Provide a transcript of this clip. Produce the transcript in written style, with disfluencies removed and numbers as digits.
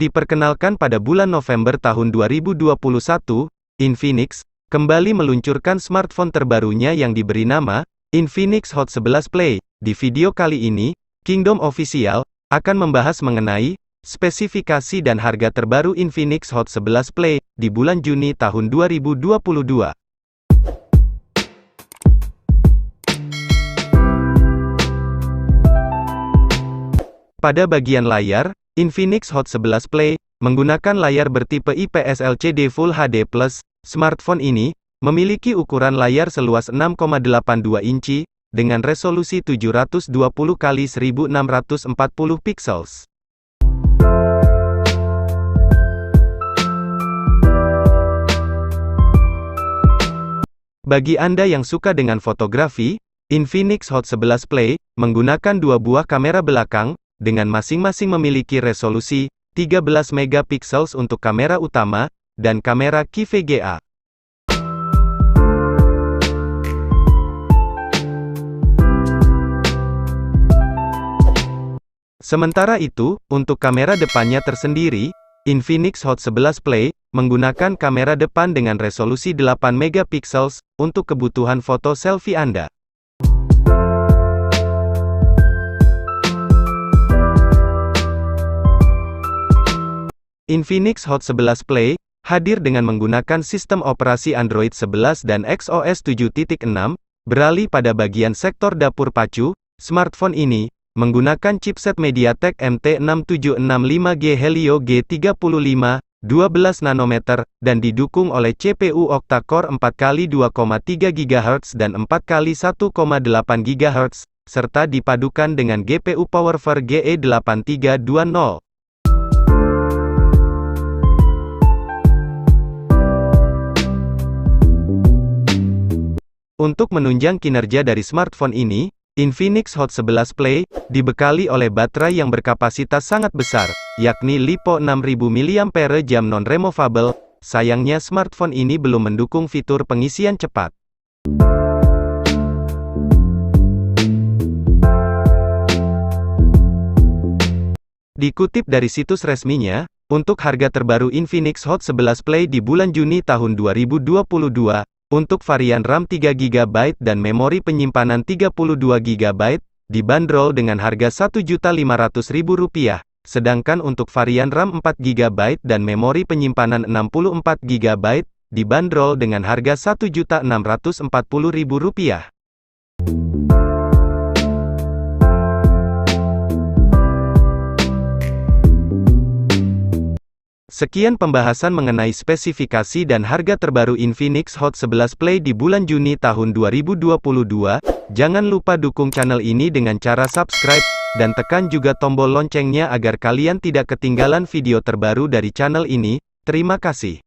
Diperkenalkan pada bulan November tahun 2021, Infinix kembali meluncurkan smartphone terbarunya yang diberi nama Infinix Hot 11 Play. Di video kali ini, Kingdom Official akan membahas mengenai spesifikasi dan harga terbaru Infinix Hot 11 Play di bulan Juni tahun 2022. Pada bagian layar, Infinix Hot 11 Play menggunakan layar bertipe IPS LCD Full HD+. Smartphone ini memiliki ukuran layar seluas 6,82 inci dengan resolusi 720 x 1640 pixels. Bagi Anda yang suka dengan fotografi, Infinix Hot 11 Play menggunakan dua buah kamera belakang dengan masing-masing memiliki resolusi 13 megapiksels untuk kamera utama dan kamera QVGA. Sementara itu, untuk kamera depannya tersendiri, Infinix Hot 11 Play menggunakan kamera depan dengan resolusi 8 megapiksels untuk kebutuhan foto selfie Anda. Infinix Hot 11 Play hadir dengan menggunakan sistem operasi Android 11 dan XOS 7.6, beralih pada bagian sektor dapur pacu. Smartphone ini menggunakan chipset MediaTek MT6765G Helio G35, 12 nanometer, dan didukung oleh CPU octa-core 4x2,3 GHz dan 4x1,8 GHz, serta dipadukan dengan GPU PowerVer GE8320. Untuk menunjang kinerja dari smartphone ini, Infinix Hot 11 Play dibekali oleh baterai yang berkapasitas sangat besar, yakni LiPo 6000 mAh non-removable. Sayangnya smartphone ini belum mendukung fitur pengisian cepat. Dikutip dari situs resminya, untuk harga terbaru Infinix Hot 11 Play di bulan Juni tahun 2022, untuk varian RAM 3GB dan memori penyimpanan 32GB, dibanderol dengan harga Rp1.500.000, sedangkan untuk varian RAM 4GB dan memori penyimpanan 64GB, dibanderol dengan harga Rp1.640.000. Sekian pembahasan mengenai spesifikasi dan harga terbaru Infinix Hot 11 Play di bulan Juni tahun 2022. Jangan lupa dukung channel ini dengan cara subscribe, dan tekan juga tombol loncengnya agar kalian tidak ketinggalan video terbaru dari channel ini. Terima kasih.